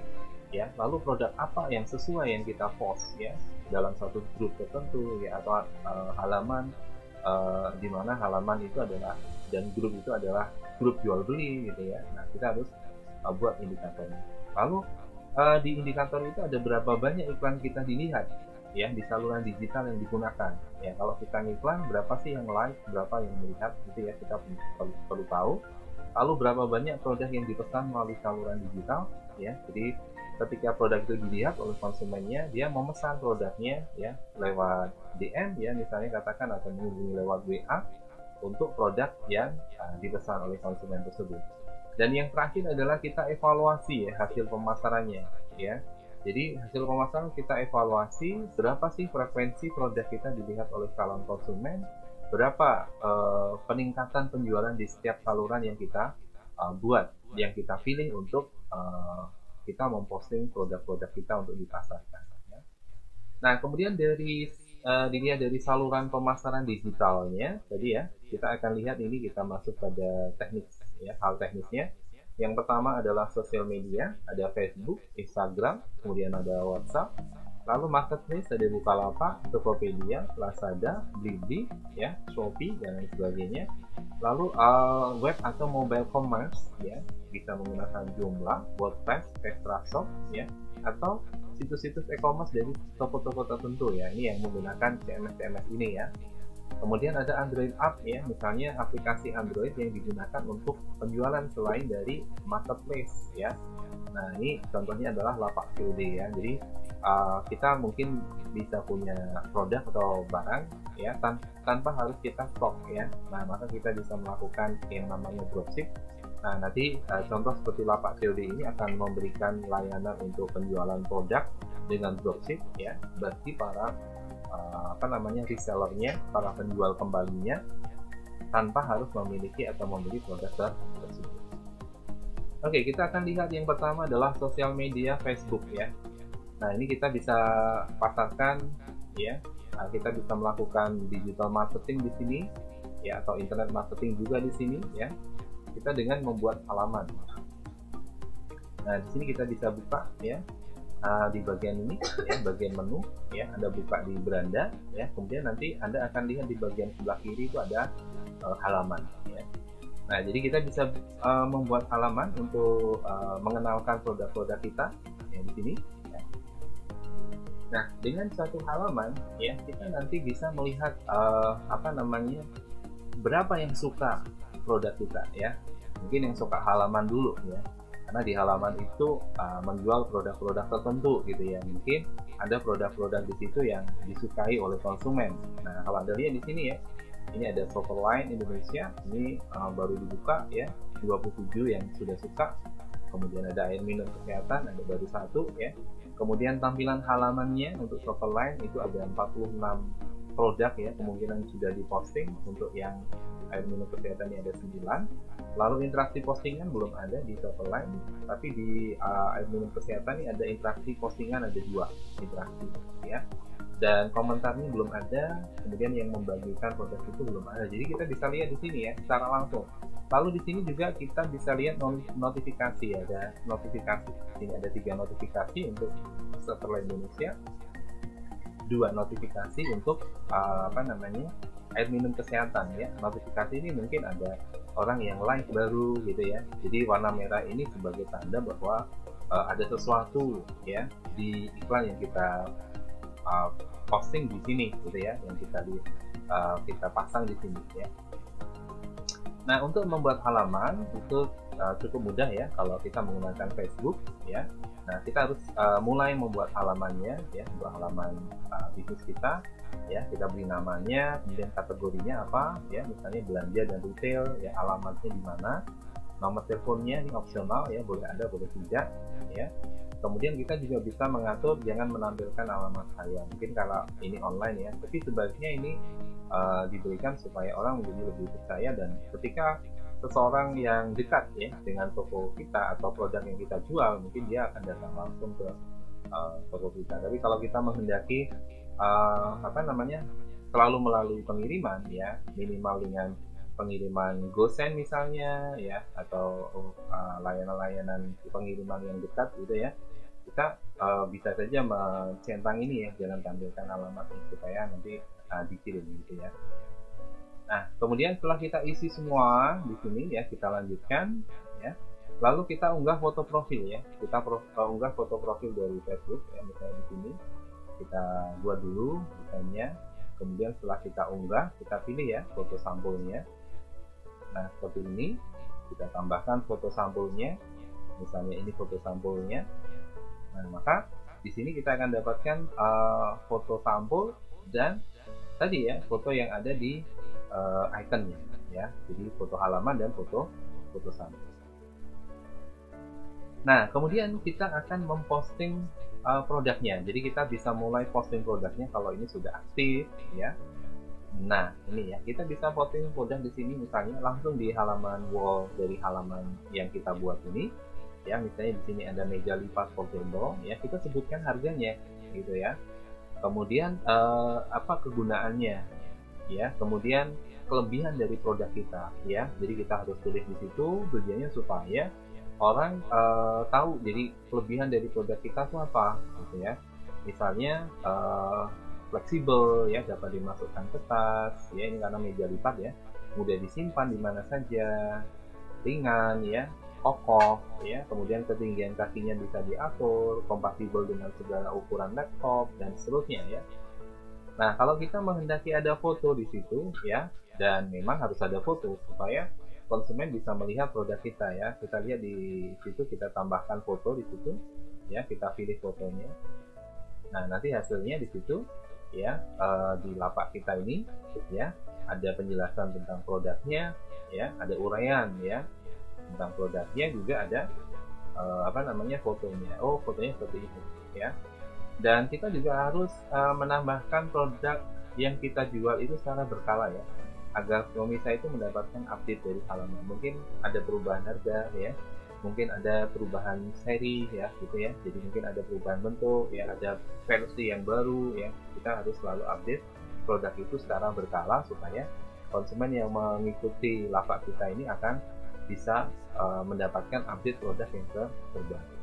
ya. Lalu produk apa yang sesuai yang kita post ya dalam satu grup tertentu ya, atau halaman di mana halaman itu adalah dan grup itu adalah grup jual beli gitu ya. Nah, kita harus buat indikatornya. Lalu di indikator itu ada berapa banyak iklan kita dilihat ya di saluran digital yang digunakan ya. Kalau kita ngiklan, berapa sih yang like, berapa yang melihat gitu ya, kita perlu tahu. Lalu berapa banyak produk yang dipesan melalui saluran digital ya. Jadi ketika produk itu dilihat oleh konsumennya, dia memesan produknya ya lewat DM ya misalnya, katakan, atau menghubungi lewat WA untuk produk yang dipesan oleh konsumen tersebut. Dan yang terakhir adalah kita evaluasi ya hasil pemasarannya ya. Jadi hasil pemasaran kita evaluasi, berapa sih frekuensi produk kita dilihat oleh calon konsumen, berapa peningkatan penjualan di setiap saluran yang kita buat, yang kita pilih untuk kita memposting produk-produk kita untuk dipasarkan ya. Nah, kemudian dilihat dari saluran pemasaran digitalnya tadi ya, kita akan lihat ini, kita masuk pada teknis ya, hal teknisnya. Yang pertama adalah sosial media, ada Facebook, Instagram, kemudian ada WhatsApp. Lalu marketplace ada Bukalapak, Tokopedia, Lazada, Blibli, ya, Shopee dan lain sebagainya. Lalu web atau mobile commerce ya, bisa menggunakan Joomla, WordPress, PestraShop ya, atau situs-situs e-commerce dari toko-toko tertentu ya. Ini yang menggunakan CMS ini ya. Kemudian ada Android App ya, misalnya aplikasi Android yang digunakan untuk penjualan selain dari marketplace ya. Nah, ini contohnya adalah Lapak COD ya. Jadi kita mungkin bisa punya produk atau barang ya tanpa harus kita stok ya. Nah, maka kita bisa melakukan yang namanya dropship. Nah, nanti contoh seperti Lapak COD ini akan memberikan layanan untuk penjualan produk dengan dropship ya, bagi para resellernya, para penjual kembalinya, tanpa harus memiliki atau membeli produk tersebut. Oke, kita akan lihat yang pertama adalah sosial media Facebook ya. Nah, ini kita bisa pasarkan ya. Nah, kita bisa melakukan digital marketing di sini ya, atau internet marketing juga di sini ya. Kita dengan membuat halaman. Nah, di sini kita bisa buka ya. Di bagian ini ya, bagian menu ya, Anda buka di beranda ya, kemudian nanti Anda akan lihat di bagian sebelah kiri itu ada halaman ya. Nah, jadi kita bisa membuat halaman untuk mengenalkan produk-produk kita ya, di sini ya. Nah, dengan satu halaman ya, kita nanti bisa melihat berapa yang suka produk kita ya. Mungkin yang suka halaman dulu ya, karena di halaman itu menjual produk-produk tertentu gitu ya. Mungkin ada produk-produk di situ yang disukai oleh konsumen. Nah, kalau Anda lihat di sini ya, ini ada Shopperline Indonesia, ini baru dibuka ya, 27 yang sudah suka. Kemudian ada air minum kesehatan, ada baru 1 ya. Kemudian tampilan halamannya untuk Shopperline itu ada 46 produk ya, kemungkinan sudah diposting. Untuk yang air minum kesehatan ini ada 9. Lalu interaksi postingan belum ada di Shopperline, tapi di air minum kesehatan ini ada interaksi postingan, ada 2 interaksi ya. Dan komentarnya belum ada, kemudian yang membagikan produk itu belum ada. Jadi kita bisa lihat di sini ya secara langsung. Lalu di sini juga kita bisa lihat notifikasi, ada notifikasi. Ini ada 3 notifikasi untuk Shopperline Indonesia, 2 notifikasi untuk air minum kesehatan ya. Notifikasi ini mungkin ada orang yang like baru gitu ya. Jadi warna merah ini sebagai tanda bahwa ada sesuatu ya di iklan yang kita posting di sini gitu ya, yang kita pasang di sini ya. Nah, untuk membuat halaman itu cukup mudah ya kalau kita menggunakan Facebook ya. Nah, kita harus mulai membuat halamannya ya, untuk halaman bisnis kita ya. Kita beri namanya, kemudian kategorinya apa ya, misalnya belanja dan retail ya, alamatnya di mana, nomor teleponnya ini opsional ya, boleh ada boleh tidak ya. Kemudian kita juga bisa mengatur jangan menampilkan alamat saya, mungkin kalau ini online ya, tapi sebaiknya ini diberikan supaya orang menjadi lebih percaya, dan ketika seseorang yang dekat ya dengan toko kita atau produk yang kita jual, mungkin dia akan datang langsung ke toko kita. Tapi kalau kita menghendaki selalu melalui pengiriman ya, minimal dengan pengiriman GoSend misalnya ya, atau layanan-layanan pengiriman yang dekat gitu ya, kita bisa saja mencentang ini ya, jangan tampilkan alamatnya supaya nanti dikirim gitu ya. Nah, kemudian setelah kita isi semua di sini ya, kita lanjutkan ya. Lalu kita unggah foto profil ya. Kita unggah foto profil dari Facebook ya, misalnya di sini. Kita buat dulu misalnya. Kemudian setelah kita unggah, kita pilih ya foto sampulnya. Nah, seperti ini. Kita tambahkan foto sampulnya. Misalnya ini foto sampulnya. Nah, maka di sini kita akan dapatkan foto sampul dan tadi ya, foto yang ada di ikonnya ya, jadi foto halaman dan foto sampul. Nah, kemudian kita akan memposting produknya, jadi kita bisa mulai posting produknya kalau ini sudah aktif ya. Nah, ini ya, kita bisa posting produk di sini misalnya langsung di halaman wall dari halaman yang kita buat ini ya. Misalnya di sini ada meja lipat portable ya, kita sebutkan harganya gitu ya. Kemudian apa kegunaannya ya, kemudian kelebihan dari produk kita ya, jadi kita harus tulis di situ tujuannya supaya orang tahu jadi kelebihan dari produk kita itu apa gitu ya. Misalnya fleksibel ya, dapat dimasukkan ke tas ya, ini karena meja lipat ya, mudah disimpan di mana saja, ringan ya, kokoh ya, kemudian ketinggian kakinya bisa diatur, kompatibel dengan segala ukuran laptop dan seterusnya ya. Nah, kalau kita menghendaki ada foto di situ ya, dan memang harus ada foto supaya konsumen bisa melihat produk kita ya. Kita lihat di situ, kita tambahkan foto di situ ya, kita pilih fotonya. Nah, nanti hasilnya di situ ya, di lapak kita ini ya, ada penjelasan tentang produknya ya, ada uraian ya tentang produknya, juga ada fotonya. Oh, fotonya seperti itu ya. Dan kita juga harus menambahkan produk yang kita jual itu secara berkala ya, agar pemirsa itu mendapatkan update dari halaman. Mungkin ada perubahan harga ya, mungkin ada perubahan seri ya gitu ya, jadi mungkin ada perubahan bentuk ya, ada versi yang baru ya. Kita harus selalu update produk itu secara berkala supaya konsumen yang mengikuti lapak kita ini akan bisa mendapatkan update produk yang terbaru.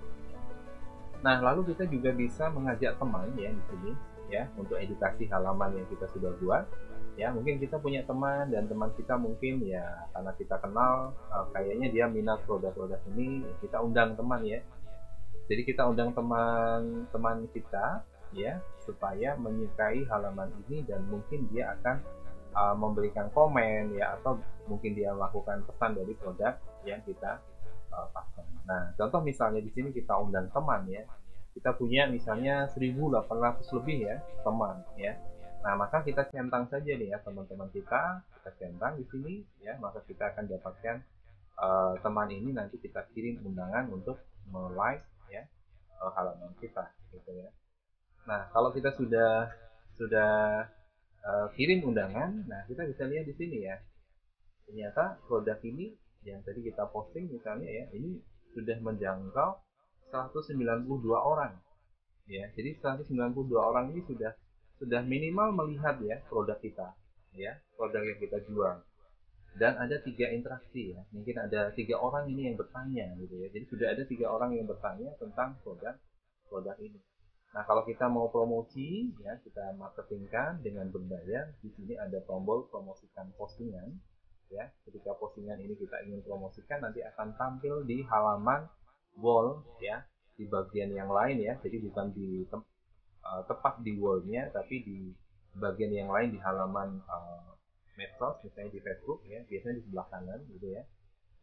Nah, lalu kita juga bisa mengajak teman ya di sini ya, untuk edukasi halaman yang kita sudah buat ya. Mungkin kita punya teman, dan teman kita mungkin ya karena kita kenal kayaknya dia minat produk-produk ini, kita undang teman ya. Jadi kita undang teman-teman kita ya supaya menyukai halaman ini, dan mungkin dia akan memberikan komen ya, atau mungkin dia melakukan pesan dari produk yang kita pasang. Nah, contoh misalnya di sini kita undang teman ya. Kita punya misalnya 1.800 lebih ya teman ya. Nah, maka kita centang saja nih ya teman-teman kita centang di sini ya, maka kita akan dapatkan teman ini, nanti kita kirim undangan untuk like ya halaman kita gitu ya. Nah, kalau kita sudah kirim undangan, nah kita bisa lihat di sini ya. Ternyata produk ini yang tadi kita posting misalnya ya, ini sudah menjangkau 192 orang ya. Jadi 192 orang ini sudah minimal melihat ya produk kita ya, produk yang kita jual. Dan ada 3 interaksi ya, mungkin ada 3 orang ini yang bertanya gitu ya. Jadi sudah ada 3 orang yang bertanya tentang produk ini. Nah, kalau kita mau promosi ya, kita marketingkan dengan berbayar, di sini ada tombol promosikan postingan ya. Ketika postingan ini kita ingin promosikan, nanti akan tampil di halaman wall ya, di bagian yang lain ya. Jadi bukan di tepat di wallnya, tapi di bagian yang lain di halaman medsos, misalnya di Facebook ya, biasanya di sebelah kanan gitu ya.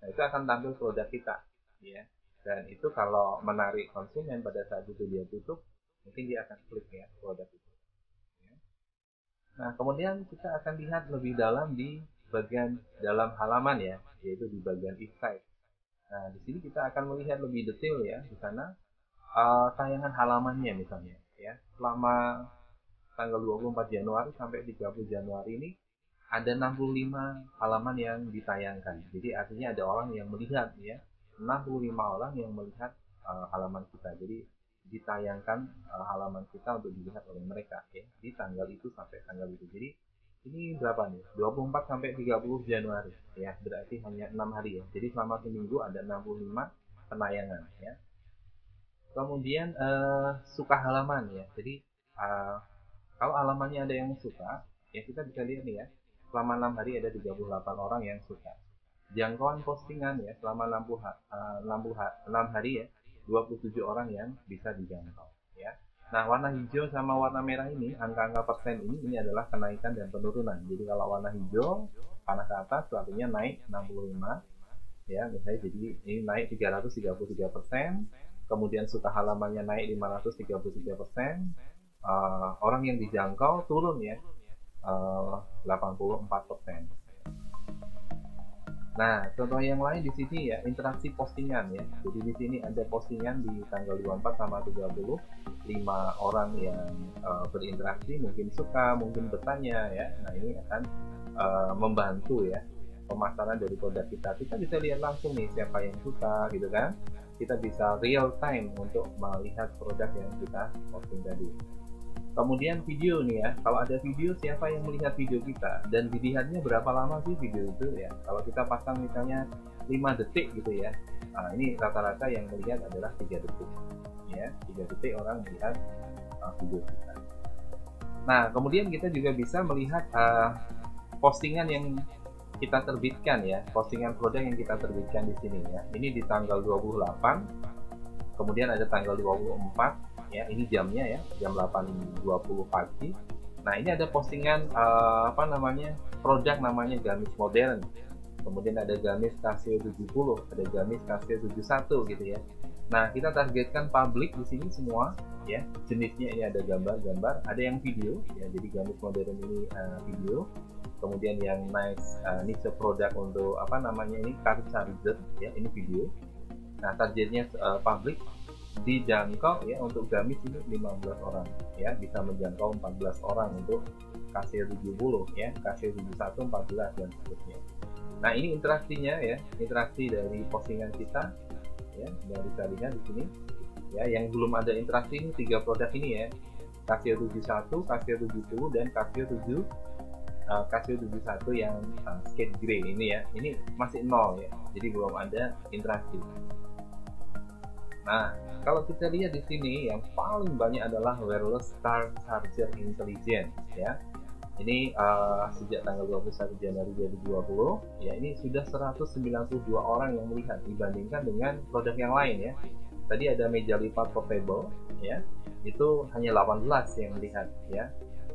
Nah, itu akan tampil produk kita, ya. Dan itu kalau menarik konsumen pada saat itu dia tutup, mungkin dia akan klik ya produk itu. Ya. Nah, kemudian kita akan lihat lebih dalam di bagian dalam halaman ya, yaitu di bagian insight. Nah, di sini kita akan melihat lebih detail ya di sana tayangan halamannya misalnya ya. Selama tanggal 24 Januari sampai 30 Januari ini ada 65 halaman yang ditayangkan. Jadi artinya ada orang yang melihat ya, 65 orang yang melihat halaman kita. Jadi ditayangkan halaman kita untuk dilihat oleh mereka ya di tanggal itu sampai tanggal itu. Jadi ini berapa nih? 24 sampai 30 Januari ya, berarti hanya 6 hari ya. Jadi selama seminggu ada 65 penayangan ya. Kemudian suka halaman ya. Jadi kalau halamannya ada yang suka, ya kita bisa lihat nih ya. Selama 6 hari ada 38 orang yang suka. Jangkauan postingan ya selama 6 hari ya 27 orang yang bisa dijangkau ya. Nah, warna hijau sama warna merah ini, angka-angka persen ini adalah kenaikan dan penurunan. Jadi kalau warna hijau panah ke atas artinya naik 65 ya, misalnya jadi ini naik 333%, kemudian suka halamannya naik 533%, orang yang dijangkau turun ya 84%. Nah, contoh yang lain di sini ya, interaksi postingan ya. Jadi di sini ada postingan di tanggal 24 sama 30, 5 orang yang berinteraksi, mungkin suka, mungkin bertanya ya. Nah, ini akan membantu ya pemasaran dari produk kita. Kita bisa lihat langsung nih siapa yang suka gitu kan. Kita bisa real time untuk melihat produk yang kita posting tadi. Kemudian video nih ya, kalau ada video siapa yang melihat video kita dan dilihatnya berapa lama sih video itu ya. Kalau kita pasang misalnya 5 detik gitu ya, nah, ini rata-rata yang melihat adalah 3 detik ya, 3 detik orang melihat video kita. Nah, kemudian kita juga bisa melihat postingan yang kita terbitkan ya, postingan produk yang kita terbitkan di sini ya. Ini di tanggal 28, kemudian ada tanggal 24 ya, ini jamnya ya, jam 8.20 pagi. Nah, ini ada postingan produk namanya gamis modern. Kemudian ada gamis Casio 70, ada gamis Casio 71 gitu ya. Nah, kita targetkan publik di sini semua ya. Jenisnya ini ada gambar-gambar, ada yang video ya. Jadi gamis modern ini video. Kemudian yang niche produk untuk ini car charger ya, ini video. Nah, targetnya publik dijangkau ya, untuk gamis ini 15 orang ya, bisa menjangkau 14 orang untuk Casio 70 ya, Casio 71 14 dan seterusnya. Nah, ini interaksinya ya, interaksi dari postingan kita ya, yang bisa lihat di sini ya. Yang belum ada interaksi ini 3 produk ini ya, Casio 71, Casio 70 dan Casio 71 yang skate grey ini ya, ini masih 0 ya, jadi belum ada interaksi. Nah, kalau kita lihat di sini yang paling banyak adalah wireless car charger intelligent ya. Ini sejak tanggal 21 Januari 2020 ya, ini sudah 192 orang yang melihat dibandingkan dengan produk yang lain ya. Tadi ada meja lipat portable ya, itu hanya 18 yang melihat ya.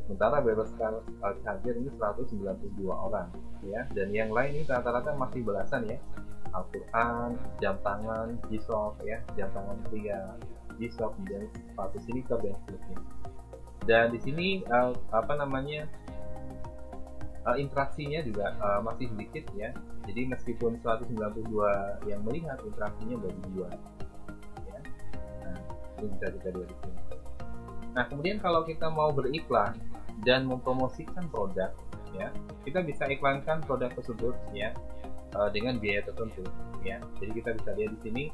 Sementara wireless car charger ini 192 orang ya, dan yang lain ini rata-rata masih belasan ya. Al-Quran, jam tangan, G-Shock ya, jam tangan pria, G-Shock, dan sepatu sneaker dan seterusnya. Dan di sini interaksinya juga masih sedikit ya. Jadi meskipun 192 yang melihat, interaksinya baru 2 ya. Nah, ini bisa kita lihat di sini. Nah, kemudian kalau kita mau beriklan dan mempromosikan produk ya, kita bisa iklankan produk tersebut ya dengan biaya tertentu ya. Jadi kita bisa lihat di sini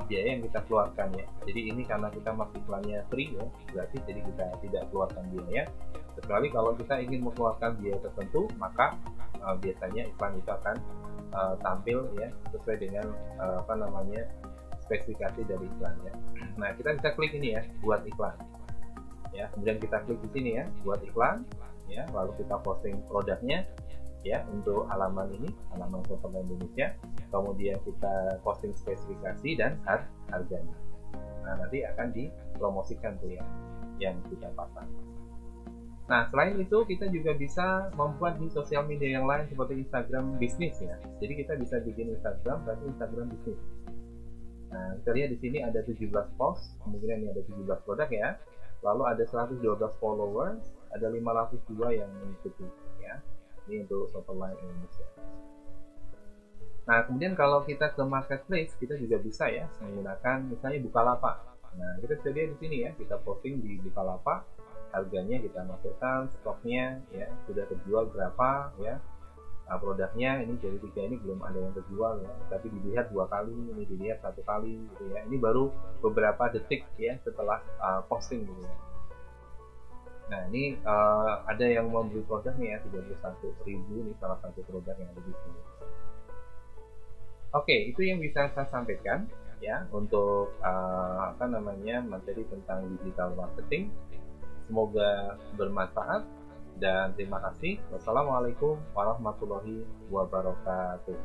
biaya yang kita keluarkan ya. Jadi ini karena kita masih iklannya free ya, berarti jadi kita tidak keluarkan biaya. Kecuali kalau kita ingin mengeluarkan biaya tertentu, maka biasanya iklan itu akan tampil ya sesuai dengan spesifikasi dari iklannya. Nah, kita bisa klik ini ya, buat iklan ya. Kemudian kita klik di sini ya, buat iklan ya, lalu kita posting produknya ya untuk halaman ini, halaman Shopee Indonesia. Kemudian kita posting spesifikasi dan harganya. Nah, nanti akan dipromosikan tuh ya yang kita pasang. Nah, selain itu kita juga bisa membuat di sosial media yang lain seperti Instagram bisnis ya. Jadi kita bisa bikin Instagram, tapi Instagram bisnis. Nah, kita lihat di sini ada 17 post, kemungkinan ini ada 17 produk ya. Lalu ada 112 followers, ada 502 yang mengikuti ya. Ini untuk Shopline Indonesia. Nah, kemudian kalau kita ke marketplace, kita juga bisa ya menggunakan misalnya Bukalapak. Nah, kita bisa lihat di sini ya, kita posting di Bukalapak, harganya kita masukkan, stoknya ya sudah terjual berapa ya. Nah, produknya ini dari 3 ini belum ada yang terjual ya, tapi dilihat 2 kali, ini dilihat 1 kali gitu ya. Ini baru beberapa detik ya setelah posting gitu ya. Nah, ini ada yang membeli produknya ya 31.000, ini salah satu produk yang ada di sini. Oke, itu yang bisa saya sampaikan ya untuk materi tentang digital marketing. Semoga bermanfaat dan terima kasih. Wassalamualaikum warahmatullahi wabarakatuh.